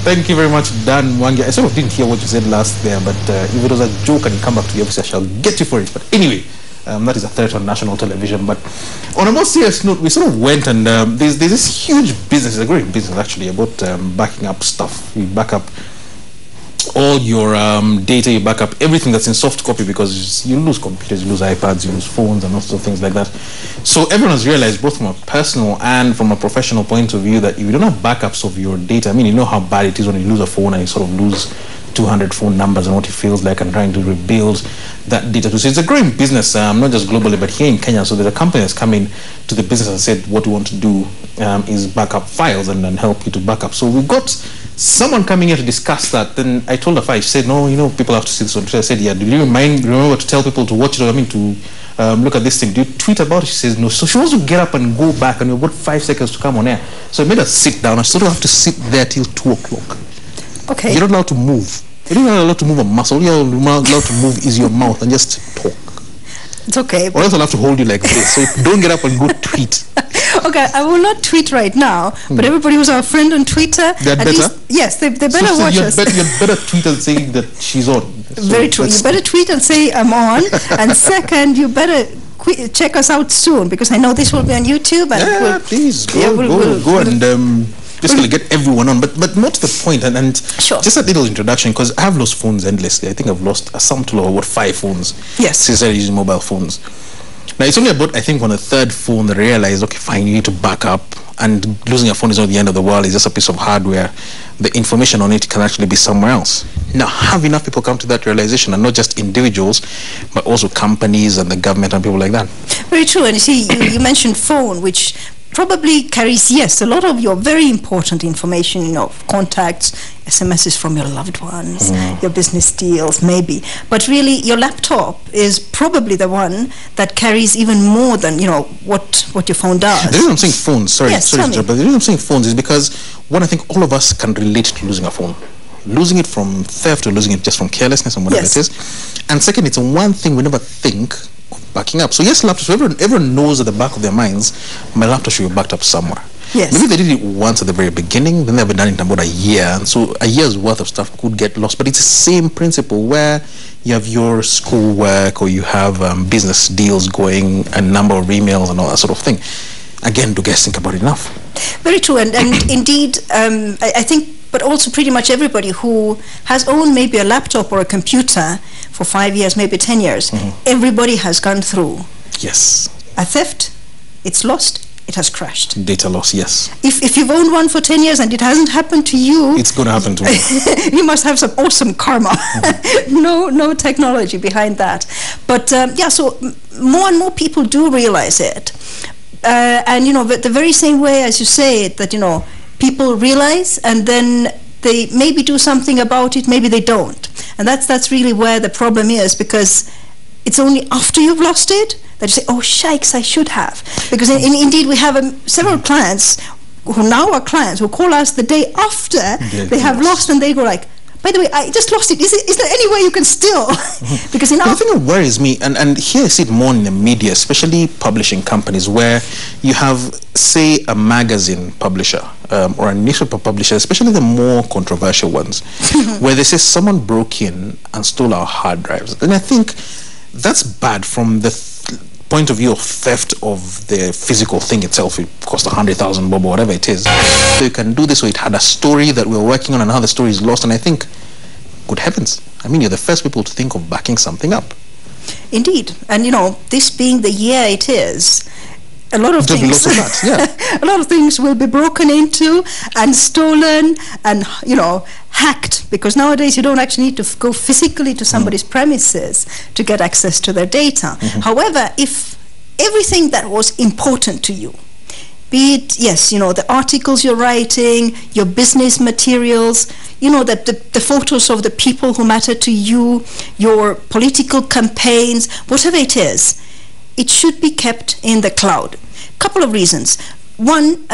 Thank you very much, Dan Mwangi. I sort of didn't hear what you said last there, but if it was a joke and you come back to the office, I shall get you for it. But anyway, that is a threat on national television. But on a more serious note, we sort of went and there's this huge business, it's a great business actually, about backing up stuff. You back up all your data, you back up everything that's in soft copy, because you lose computers, you lose iPads, you lose phones and all sorts of things like that. So everyone has realized, both from a personal and from a professional point of view, that if you don't have backups of your data, I mean, you know how bad it is when you lose a phone and you sort of lose 200 phone numbers and what it feels like, and trying to rebuild that data. So it's a growing business, not just globally, but here in Kenya. So there's a company that's come in to the business and said, what we want to do is back up files and then help you to back up. So we've got someone coming here to discuss that. Then I told her, she said, no, you know, people have to see this on Twitter. I said, yeah, do you remember to tell people to watch it, I mean, to look at this thing? Do you tweet about it? She says, no. So she wants to get up and go back, and you've got 5 seconds to come on air. So I made her sit down. I sort of have to sit there till 2 o'clock. Okay. You're not allowed to move. You're not allowed to move a muscle. All you're allowed to move is your mouth and just talk. It's okay. Or else I'll have to hold you like this. So don't get up and go tweet. Okay, I will not tweet right now, but everybody who's our friend on Twitter, they're better? Least, yes, they better watch us. You'd better tweet and say that she's on. So very true. You better tweet and say I'm on. And second, you better check us out soon, because I know this will be on YouTube. And please go and basically get everyone on. But more to the point, and sure. Just a little introduction, because I have lost phones endlessly. I think I've lost a sum total of about 5 phones. Yes. Since I started using mobile phones. Now it's only about, I think, on the 3rd phone that I realized, okay, fine, you need to back up, and losing a phone is not the end of the world. It's just a piece of hardware. The information on it can actually be somewhere else. Now, have enough people come to that realization, and not just individuals, but also companies and the government and people like that. Very true. And you see, you mentioned phone, which probably carries, yes, a lot of your very important information, you know, contacts, SMSs from your loved ones, your business deals, maybe. But really, your laptop is probably the one that carries even more than, you know, what your phone does. The reason I'm saying phones, sorry, but the reason I'm saying phones is because, one, I think all of us can relate to losing a phone. Losing it from theft or losing it just from carelessness and whatever it is. And second, it's one thing we never think of backing up. So yes, laptops, everyone knows at the back of their minds, my laptop should be backed up somewhere. Yes. Maybe they did it once at the very beginning, then they've done it in about a year, and so a year's worth of stuff could get lost. But it's the same principle, where you have your schoolwork, or you have business deals going, a number of emails and all that sort of thing. Again, do guys think about it enough? Very true, and indeed, I think, but also pretty much everybody who has owned maybe a laptop or a computer for 5 years, maybe 10 years, everybody has gone through. Yes. A theft, it's lost, it has crashed. Data loss, yes. If you've owned one for 10 years and it hasn't happened to you, it's going to happen to you. You must have some awesome karma. No technology behind that. But yeah, so more and more people do realize it. And, you know, the very same way as you say it, that, you know, people realize and then they maybe do something about it, maybe they don't. And that's really where the problem is, because it's only after you've lost it that you say, oh, shikes, I should have. Because indeed we have several clients who now are clients who call us the day after they have lost, and they go like, by the way, I just lost it. Is there any way you can still? Because the thing that worries me, and here I see it more in the media, especially publishing companies, where you have, say, a magazine publisher or a newspaper publisher, especially the more controversial ones, where they say someone broke in and stole our hard drives. And I think that's bad from the point of view of theft of the physical thing itself. It cost 100,000 bob or whatever it is. So you can do this, so it had a story that we're working on and how the story is lost. And I think, good heavens, I mean, you're the first people to think of backing something up. Indeed. And, you know, this being the year it is, a lot of things, a lot of things will be broken into and stolen and, you know, hacked, because nowadays you don't actually need to go physically to somebody's premises to get access to their data. However, if everything that was important to you, be it, yes, you know, the articles you're writing, your business materials, you know, the photos of the people who matter to you, your political campaigns, whatever it is, it should be kept in the cloud. Couple of reasons. One,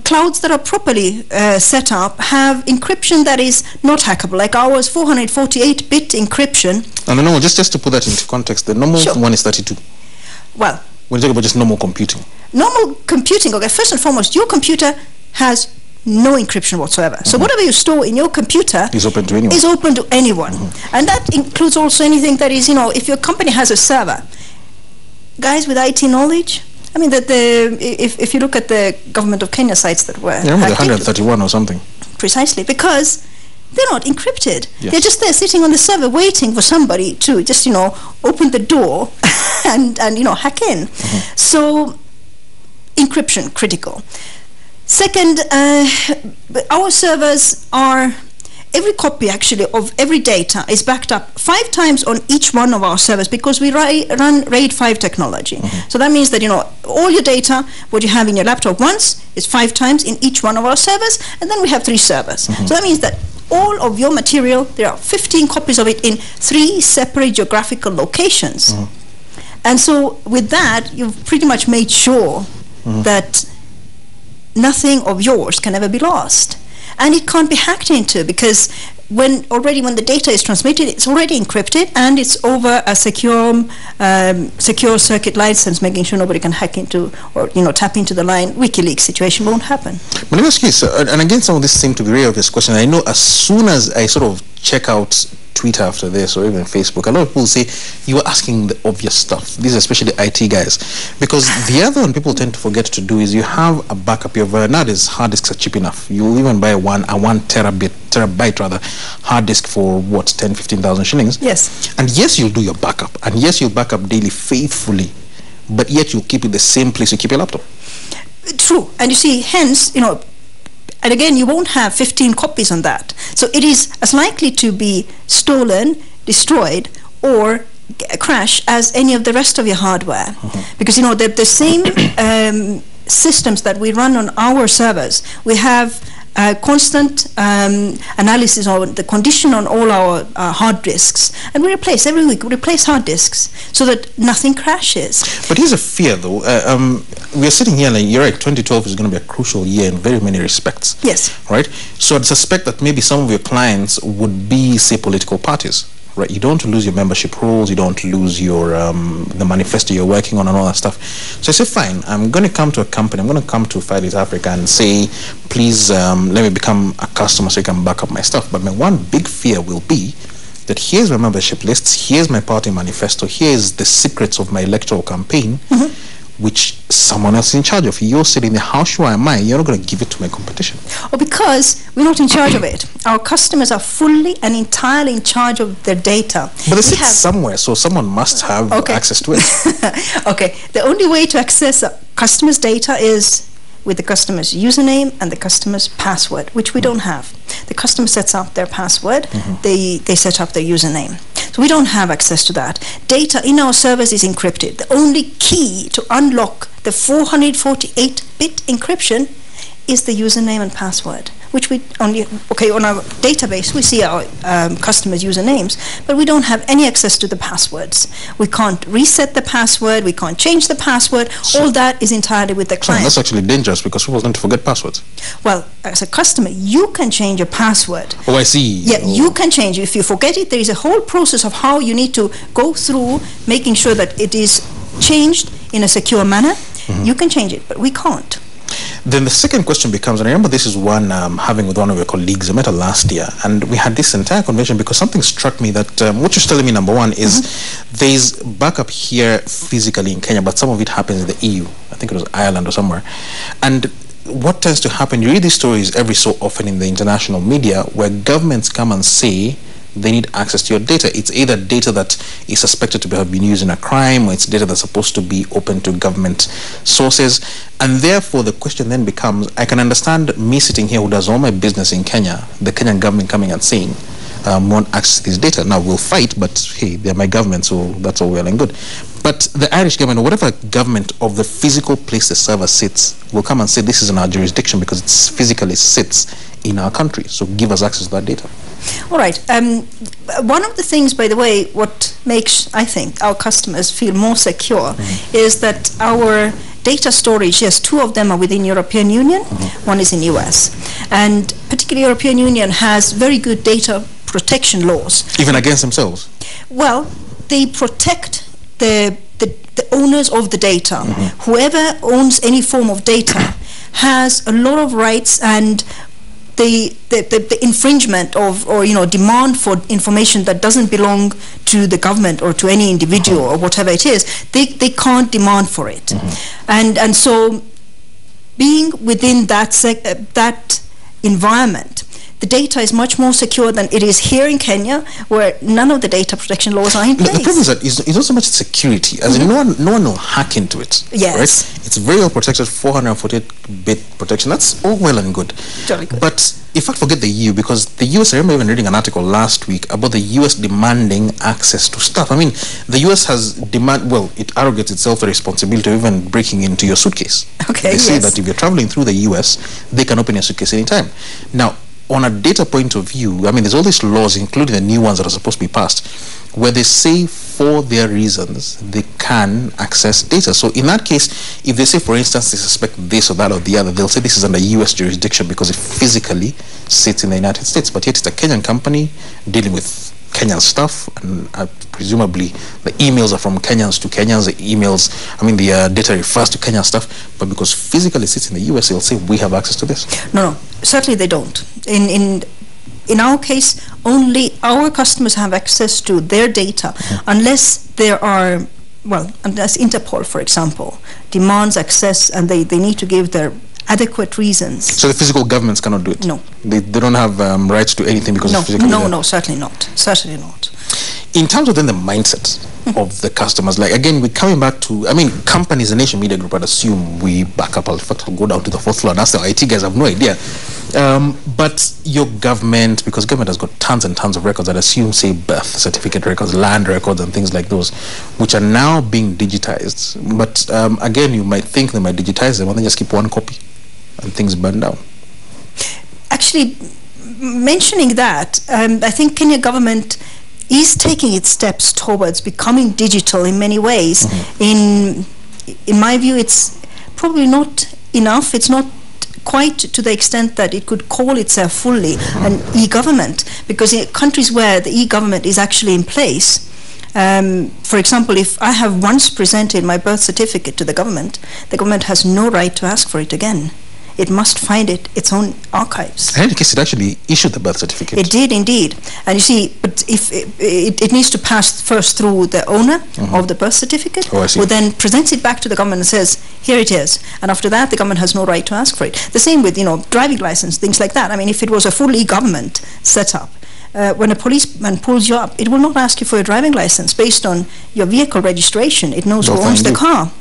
clouds that are properly set up have encryption that is not hackable, like ours, 448-bit encryption. No, just to put that into context, the normal one is 32. Well, we're talking about just normal computing. Normal computing, okay, first and foremost, your computer has no encryption whatsoever. So whatever you store in your computer is open to anyone. Is open to anyone. And that includes also anything that is, if your company has a server, guys with IT knowledge, I mean, that if you look at the government of Kenya sites that were the 131 or something. Precisely, because they're not encrypted. Yes. They're just there sitting on the server waiting for somebody to just, open the door and hack in. So encryption, critical. Second, our servers are, every copy actually of every data is backed up 5 times on each one of our servers, because we run RAID 5 technology. So that means that, all your data, what you have in your laptop once, is 5 times in each one of our servers, and then we have 3 servers. So that means that all of your material, there are 15 copies of it in 3 separate geographical locations. And so with that, you've pretty much made sure that nothing of yours can ever be lost. And it can't be hacked into, because when the data is transmitted, it's already encrypted and it's over a secure circuit license, making sure nobody can hack into or tap into the line. WikiLeaks situation won't happen. But let me ask you, and again, some of this seem to be very obvious question. I know as soon as I sort of check out Twitter after this, or even Facebook, a lot of people say you are asking the obvious stuff. These are especially IT guys, because the other one people tend to forget to do is you have a backup. Nowadays hard disks are cheap enough. You even buy a 1 terabyte rather hard disk for what, 10,000-15,000 shillings. Yes. And yes, you'll do your backup, and yes, you'll back up daily faithfully, but yet you'll keep it the same place you keep your laptop. True. And you see, hence, and again, you won't have 15 copies on that. So it is as likely to be stolen, destroyed, or crash as any of the rest of your hardware. Because, the same systems that we run on our servers, we have constant analysis on the condition on all our hard disks, and we replace every week. We replace hard disks so that nothing crashes. But here's a fear, though. We are sitting here, like, you're right, 2012 is going to be a crucial year in very many respects. Yes. Right? So I'd suspect that maybe some of your clients would be, say, political parties. Right? You don't lose your membership rolls, you don't lose your the manifesto you're working on and all that stuff. So I say, fine, I'm going to come to a company, I'm going to come to Fileitafrica and say, please let me become a customer so you can back up my stuff. But my one big fear will be that here's my membership lists, here's my party manifesto, here's the secrets of my electoral campaign, which someone else is in charge of. You're sitting there, how sure am I? You're not going to give it to my competition. Or because we're not in charge of it. Our customers are fully and entirely in charge of their data. But it sits somewhere, so someone must have access to it. Okay. The only way to access a customer's data is with the customer's username and the customer's password, which we don't have. The customer sets up their password, they set up their username. So we don't have access to that. Data in our servers is encrypted. The only key to unlock the 448-bit encryption is the username and password, which we only, on our database we see our customers' usernames, but we don't have any access to the passwords. We can't reset the password, we can't change the password. All that is entirely with the client. That's actually dangerous, because people tend to forget passwords. Well, as a customer, you can change your password. Oh, I see. Yeah, you can change it. If you forget it, there is a whole process of how you need to go through making sure that it is changed in a secure manner. You can change it, but we can't. Then the second question becomes, and I remember this is one having with one of your colleagues. I met her last year, and we had this entire conversation because something struck me that what you're telling me, number one, is there's backup here physically in Kenya, but some of it happens in the EU. I think it was Ireland or somewhere. And what tends to happen, you read these stories every so often in the international media where governments come and say they need access to your data. It's either data that is suspected to have been used in a crime, or it's data that's supposed to be open to government sources. And therefore the question then becomes, I can understand me sitting here who does all my business in Kenya, the Kenyan government coming and saying, want access to this data. Now we'll fight, but hey, they're my government, so that's all well and good. But the Irish government, or whatever government of the physical place the server sits, will come and say this is in our jurisdiction because it physically sits in our country, so give us access to that data. All right. One of the things, by the way, what makes, I think, our customers feel more secure is that our data storage, yes, 2 of them are within European Union, 1 is in US. And particularly European Union has very good data protection laws. Even against themselves? Well, they protect the owners of the data. Whoever owns any form of data has a lot of rights, and the infringement of, or demand for information that doesn't belong to the government or to any individual or whatever it is, they can't demand for it. And so being within that environment, the data is much more secure than it is here in Kenya, where none of the data protection laws are in place. The problem is that it's not so much security, as in no one will hack into it. Yes. Right? It's very well protected, 448-bit protection. That's all well and good. Jolly good. But in fact, forget the EU, because the US, I remember even reading an article last week about the US demanding access to stuff. I mean, the US has it arrogates itself the responsibility of even breaking into your suitcase. Okay, they say that if you're traveling through the US, they can open your suitcase anytime. Now, on a data point of view, I mean, there's all these laws, including the new ones that are supposed to be passed, where they say for their reasons they can access data. So in that case, if they say, for instance, they suspect this or that or the other, they'll say this is under US jurisdiction because it physically sits in the United States. But yet it's a Kenyan company dealing with Kenyan stuff, and presumably the emails are from Kenyans to Kenyans. The data refers to Kenyan stuff, but because physically it sits in the US, they'll say we have access to this. No, certainly they don't. In our case, only our customers have access to their data, unless there are, unless Interpol, for example, demands access and they need to give their adequate reasons. So the physical governments cannot do it? No. They don't have rights to anything because of physical government? No, certainly not. Certainly not. In terms of then the mindset of the customers, like again, we're coming back to, companies, a Nation Media Group, I'd assume we back up. I'll go down to the fourth floor and ask the IT guys, I have no idea. But your government, because government has got tons and tons of records, I'd assume, say, birth certificate records, land records, and things like those, which are now being digitized. But again, you might think they might digitize them and then just keep one copy and things burn down. Actually, mentioning that, I think Kenya government is taking its steps towards becoming digital in many ways. In my view, it's probably not enough. It's not quite to the extent that it could call itself fully an e-government, because in countries where the e-government is actually in place, for example, if I have once presented my birth certificate to the government has no right to ask for it again. It must find its own archives. In any case, it actually issued the birth certificate. It did indeed. And you see, but if it needs to pass first through the owner of the birth certificate, who then presents it back to the government and says, here it is. And after that, the government has no right to ask for it. The same with, driving license, things like that. I mean, if it was a full e-government setup, when a policeman pulls you up, it will not ask you for your driving license based on your vehicle registration. It knows who owns the car,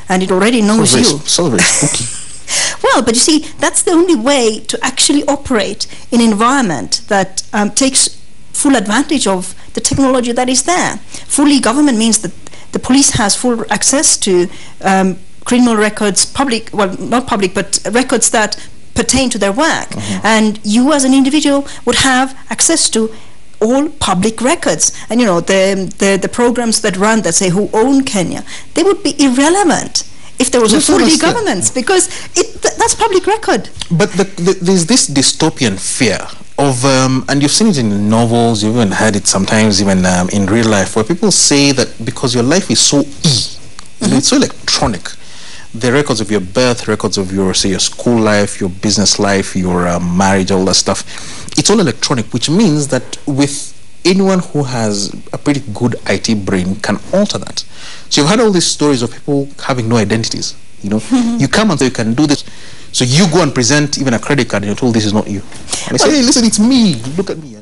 and it already knows you. So very spooky. Well, but you see, that's the only way to actually operate in an environment that takes full advantage of the technology that is there. Full e-government means that the police has full access to criminal records, not public, but records that pertain to their work. And you as an individual would have access to all public records. And the programs that run that say who own Kenya, they would be irrelevant if there was a full e-government, because that's public record. But there's this dystopian fear of, and you've seen it in novels, you've even heard it sometimes even in real life, where people say that because your life is so it's so electronic, the records of your birth, records of your, say, your school life, your business life, your marriage, all that stuff, it's all electronic, which means that with anyone who has a pretty good IT brain can alter that. So you've had all these stories of people having no identities. You come and say you can do this. So you go and present even a credit card and you're told this is not you. And they say, hey, listen, it's me. Look at me.